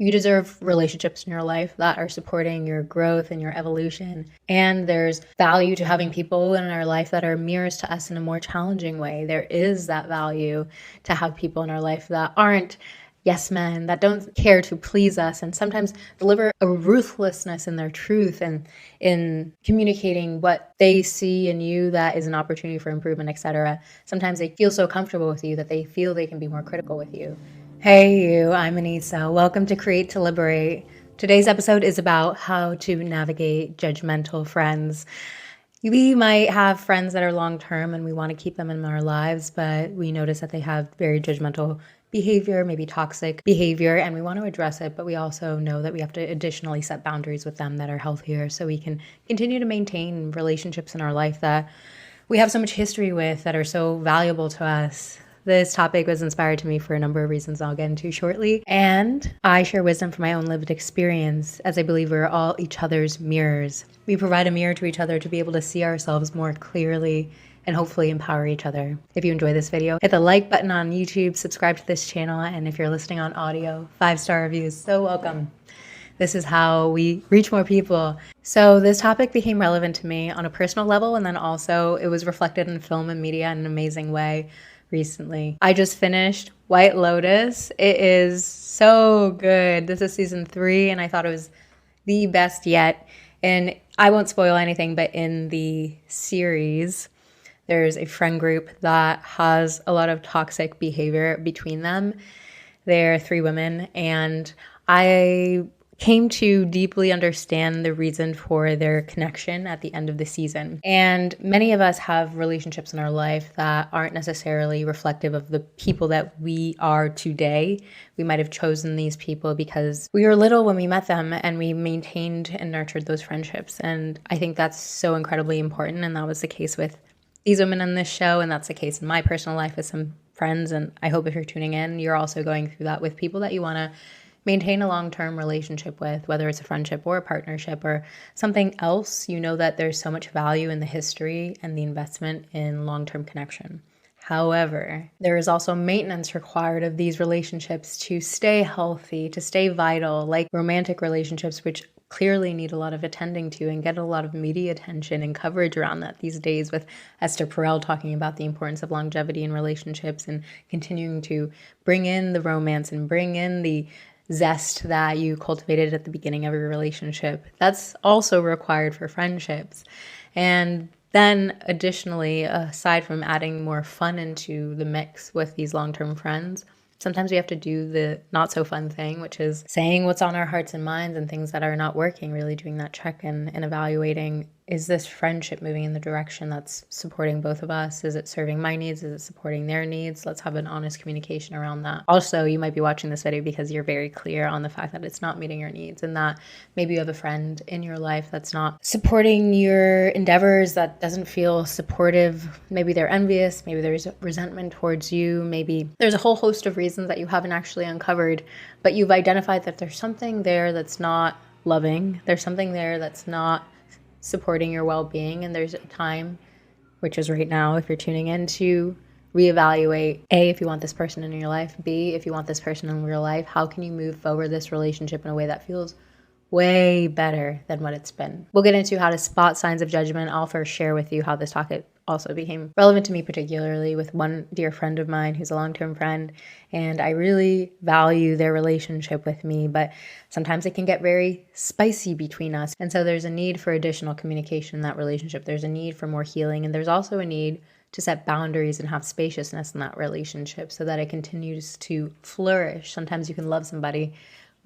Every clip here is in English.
You deserve relationships in your life that are supporting your growth and your evolution. And there's value to having people in our life that are mirrors to us in a more challenging way. There is that value to have people in our life that aren't yes men, that don't care to please us, and sometimes deliver a ruthlessness in their truth and in communicating what they see in you that is an opportunity for improvement, etc. Sometimes they feel so comfortable with you that they feel they can be more critical with you. Hey you, I'm Anissa. Welcome to Create to Liberate. Today's episode is about how to navigate judgmental friends. We might have friends that are long-term and we want to keep them in our lives, but we notice that they have very judgmental behavior, maybe toxic behavior, and we want to address it, but we also know that we have to additionally set boundaries with them that are healthier so we can continue to maintain relationships in our life that we have so much history with that are so valuable to us. This topic was inspired to me for a number of reasons I'll get into shortly. And I share wisdom from my own lived experience, as I believe we're all each other's mirrors. We provide a mirror to each other to be able to see ourselves more clearly and hopefully empower each other. If you enjoy this video, hit the like button on YouTube, subscribe to this channel, and if you're listening on audio, 5-star reviews, so welcome. This is how we reach more people. So this topic became relevant to me on a personal level, and then also it was reflected in film and media in an amazing way recently. I just finished White Lotus. It is so good. This is season 3, and I thought it was the best yet. And I won't spoil anything, but in the series, there's a friend group that has a lot of toxic behavior between them. They're 3 women, and I came to deeply understand the reason for their connection at the end of the season. And many of us have relationships in our life that aren't necessarily reflective of the people that we are today. We might have chosen these people because we were little when we met them and we maintained and nurtured those friendships. And I think that's so incredibly important. And that was the case with these women in this show. And that's the case in my personal life with some friends. And I hope if you're tuning in, you're also going through that with people that you want to maintain a long-term relationship with, whether it's a friendship or a partnership or something else. You know that there's so much value in the history and the investment in long-term connection. However, there is also maintenance required of these relationships to stay healthy, to stay vital, like romantic relationships, which clearly need a lot of attending to and get a lot of media attention and coverage around that these days, with Esther Perel talking about the importance of longevity in relationships and continuing to bring in the romance and bring in the zest that you cultivated at the beginning of your relationship. That's also required for friendships. And then additionally, aside from adding more fun into the mix with these long-term friends, sometimes we have to do the not so fun thing, which is saying what's on our hearts and minds and things that are not working, really doing that check-in and evaluating, is this friendship moving in the direction that's supporting both of us? Is it serving my needs? Is it supporting their needs? Let's have an honest communication around that. Also, you might be watching this video because you're very clear on the fact that it's not meeting your needs and that maybe you have a friend in your life that's not supporting your endeavors, that doesn't feel supportive. Maybe they're envious. Maybe there's resentment towards you. Maybe there's a whole host of reasons that you haven't actually uncovered, but you've identified that there's something there that's not loving. There's something there that's not supporting your well-being, and there's a time, which is right now if you're tuning in, to reevaluate A, if you want this person in your life, B, if you want this person in real life, how can you move forward this relationship in a way that feels way better than what it's been. We'll get into how to spot signs of judgment. I'll first share with you how this topic also became relevant to me, particularly with one dear friend of mine who's a long-term friend, and I really value their relationship with me, but sometimes it can get very spicy between us, and so there's a need for additional communication in that relationship. There's a need for more healing, and there's also a need to set boundaries and have spaciousness in that relationship so that it continues to flourish. Sometimes you can love somebody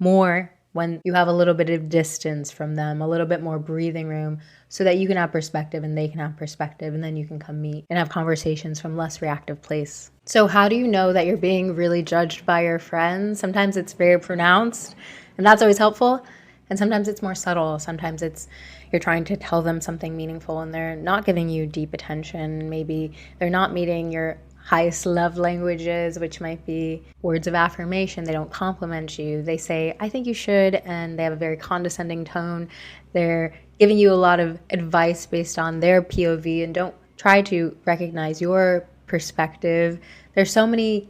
more when you have a little bit of distance from them, a little bit more breathing room, so that you can have perspective and they can have perspective, and then you can come meet and have conversations from less reactive place. So how do you know that you're being really judged by your friends? Sometimes it's very pronounced, and that's always helpful. And sometimes it's more subtle. Sometimes it's you're trying to tell them something meaningful and they're not giving you deep attention. Maybe they're not meeting your highest love languages, which might be words of affirmation. They don't compliment you. They say, I think you should, and they have a very condescending tone. They're giving you a lot of advice based on their POV and don't try to recognize your perspective. There's so many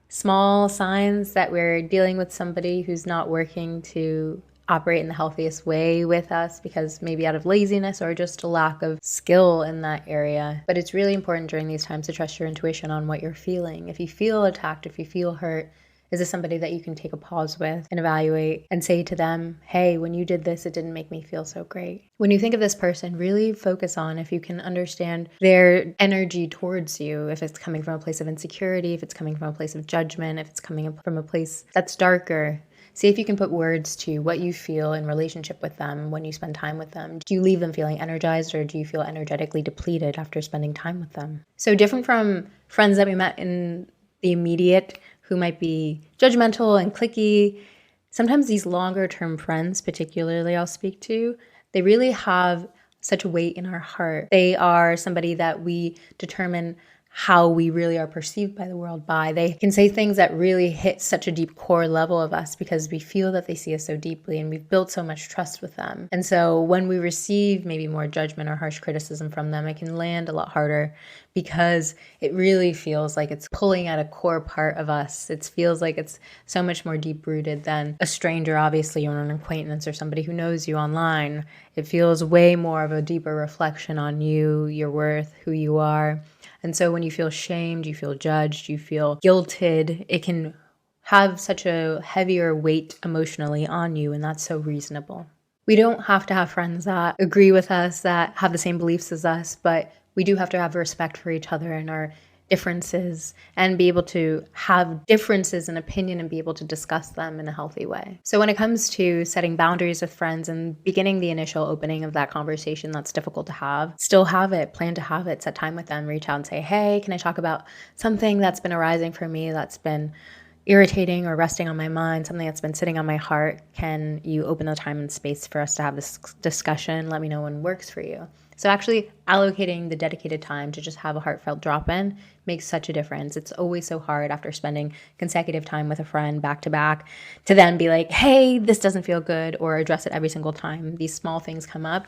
small signs that we're dealing with somebody who's not working to operate in the healthiest way with us, because maybe out of laziness or just a lack of skill in that area. But it's really important during these times to trust your intuition on what you're feeling. If you feel attacked, if you feel hurt, is this somebody that you can take a pause with and evaluate and say to them, hey, when you did this, it didn't make me feel so great. When you think of this person, really focus on if you can understand their energy towards you, if it's coming from a place of insecurity, if it's coming from a place of judgment, if it's coming from a place that's darker. See if you can put words to what you feel in relationship with them when you spend time with them. Do you leave them feeling energized, or do you feel energetically depleted after spending time with them? So different from friends that we met in the immediate who might be judgmental and cliquey, sometimes these longer term friends, particularly I'll speak to, they really have such a weight in our heart. They are somebody that we determine how we really are perceived by the world by. They can say things that really hit such a deep core level of us because we feel that they see us so deeply and we've built so much trust with them. And so when we receive maybe more judgment or harsh criticism from them, it can land a lot harder because it really feels like it's pulling at a core part of us. It feels like it's so much more deep rooted than a stranger, obviously, or an acquaintance or somebody who knows you online. It feels way more of a deeper reflection on you, your worth, who you are. And so when you feel shamed, you feel judged, you feel guilted, it can have such a heavier weight emotionally on you, and that's so reasonable. We don't have to have friends that agree with us, that have the same beliefs as us, but we do have to have respect for each other and our differences and be able to have differences in opinion and be able to discuss them in a healthy way. So when it comes to setting boundaries with friends and beginning the initial opening of that conversation that's difficult to have, still have it, plan to have it, set time with them, reach out and say, hey, can I talk about something that's been arising for me, that's been irritating or resting on my mind, something that's been sitting on my heart? Can you open the time and space for us to have this discussion? Let me know when works for you. So actually allocating the dedicated time to just have a heartfelt drop-in makes such a difference. It's always so hard after spending consecutive time with a friend back to back to then be like, hey, this doesn't feel good, or address it every single time these small things come up.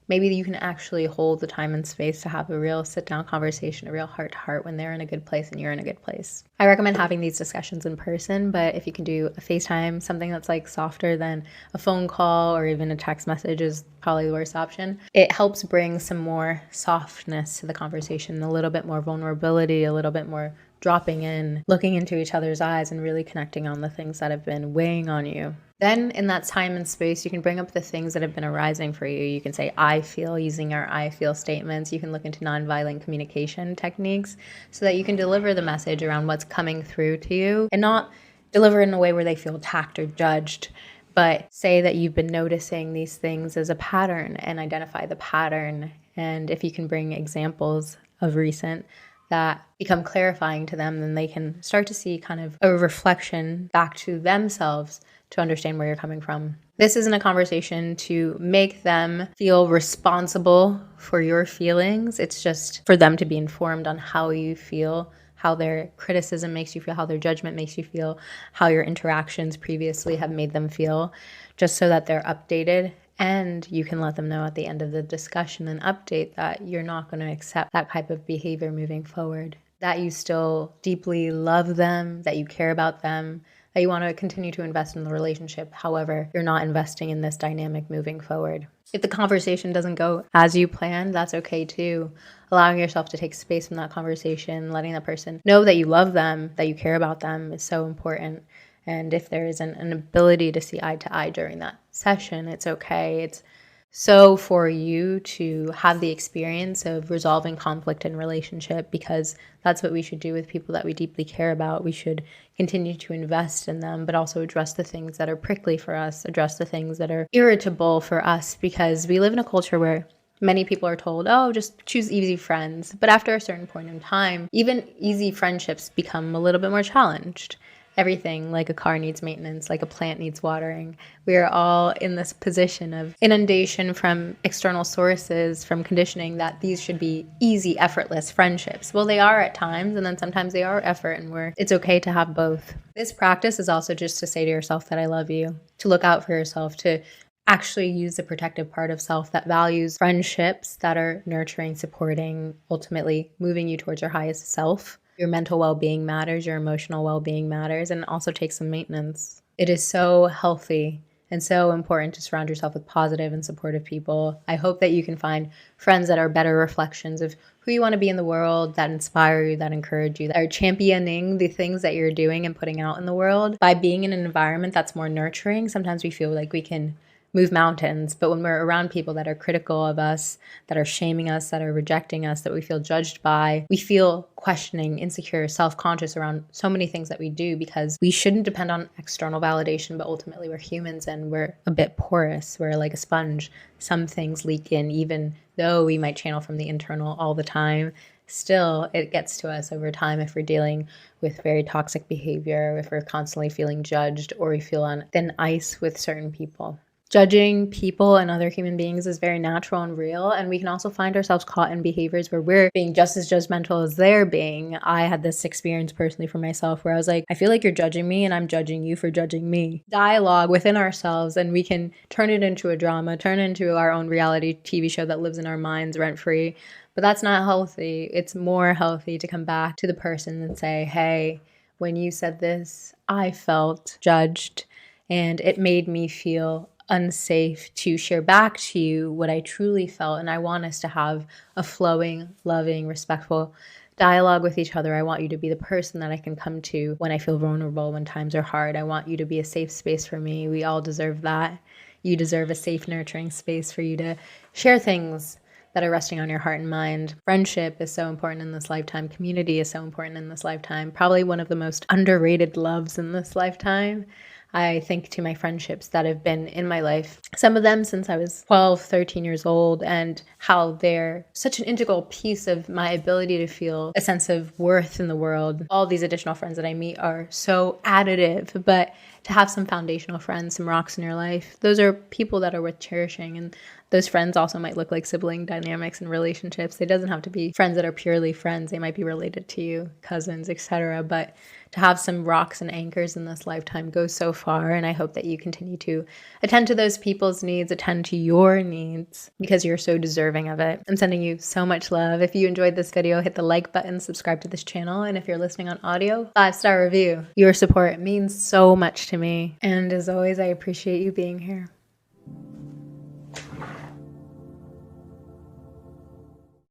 Maybe you can actually hold the time and space to have a real sit-down conversation, a real heart-to-heart when they're in a good place and you're in a good place. I recommend having these discussions in person, but if you can do a FaceTime, something that's like softer than a phone call or even a text message is probably the worst option. It helps bring some more softness to the conversation, a little bit more vulnerability, a little bit more dropping in, looking into each other's eyes and really connecting on the things that have been weighing on you. Then in that time and space, you can bring up the things that have been arising for you. You can say, I feel, using our I feel statements. You can look into nonviolent communication techniques so that you can deliver the message around what's coming through to you and not deliver in a way where they feel attacked or judged, but say that you've been noticing these things as a pattern and identify the pattern. And if you can bring examples of recent that become clarifying to them, then they can start to see kind of a reflection back to themselves to understand where you're coming from. This isn't a conversation to make them feel responsible for your feelings. It's just for them to be informed on how you feel, how their criticism makes you feel, how their judgment makes you feel, how your interactions previously have made them feel, just so that they're updated. And you can let them know at the end of the discussion and update that you're not going to accept that type of behavior moving forward, that you still deeply love them, that you care about them, that you want to continue to invest in the relationship. However, you're not investing in this dynamic moving forward. If the conversation doesn't go as you planned, that's okay too. Allowing yourself to take space from that conversation, letting that person know that you love them, that you care about them is so important. And if there isn't an ability to see eye to eye during that session, it's okay. It's so for you to have the experience of resolving conflict in relationship, because that's what we should do with people that we deeply care about. We should continue to invest in them, but also address the things that are prickly for us, address the things that are irritable for us, because we live in a culture where many people are told, oh, just choose easy friends. But after a certain point in time, even easy friendships become a little bit more challenged. Everything, like a car, needs maintenance, like a plant needs watering. We are all in this position of inundation from external sources, from conditioning that these should be easy, effortless friendships. Well, they are at times, and then sometimes they are effort, and it's okay to have both. This practice is also just to say to yourself that I love you, to look out for yourself, to actually use the protective part of self that values friendships that are nurturing, supporting, ultimately moving you towards your highest self. Your mental well-being matters, your emotional well-being matters, and it also takes some maintenance. It is so healthy and so important to surround yourself with positive and supportive people. I hope that you can find friends that are better reflections of who you want to be in the world, that inspire you, that encourage you, that are championing the things that you're doing and putting out in the world. By being in an environment that's more nurturing, sometimes we feel like we can move mountains. But when we're around people that are critical of us, that are shaming us, that are rejecting us, that we feel judged by, we feel questioning, insecure, self-conscious around so many things that we do, because we shouldn't depend on external validation, but ultimately we're humans and we're a bit porous. We're like a sponge. Some things leak in, even though we might channel from the internal all the time. Still, it gets to us over time if we're dealing with very toxic behavior, if we're constantly feeling judged, or we feel on thin ice with certain people. Judging people and other human beings is very natural and real, and we can also find ourselves caught in behaviors where we're being just as judgmental as they're being. I had this experience personally for myself where I was like, I feel like you're judging me and I'm judging you for judging me. Dialogue within ourselves, and we can turn it into a drama, turn it into our own reality TV show that lives in our minds rent-free. But that's not healthy. It's more healthy to come back to the person and say, hey, when you said this, I felt judged and it made me feel unsafe to share back to you what I truly felt. And I want us to have a flowing, loving, respectful dialogue with each other. I want you to be the person that I can come to when I feel vulnerable, when times are hard. I want you to be a safe space for me. We all deserve that. You deserve a safe, nurturing space for you to share things that are resting on your heart and mind. Friendship is so important in this lifetime. Community is so important in this lifetime. Probably one of the most underrated loves in this lifetime. I think to my friendships that have been in my life, some of them since I was 12, 13 years old, and how they're such an integral piece of my ability to feel a sense of worth in the world. All these additional friends that I meet are so additive, but to have some foundational friends, some rocks in your life, those are people that are worth cherishing. And those friends also might look like sibling dynamics and relationships. It doesn't have to be friends that are purely friends. They might be related to you, cousins, etc. But to have some rocks and anchors in this lifetime goes so far. And I hope that you continue to attend to those people's needs, attend to your needs, because you're so deserving of it. I'm sending you so much love. If you enjoyed this video, hit the like button, subscribe to this channel. And if you're listening on audio, 5-star review. Your support means so much to me. And as always, I appreciate you being here.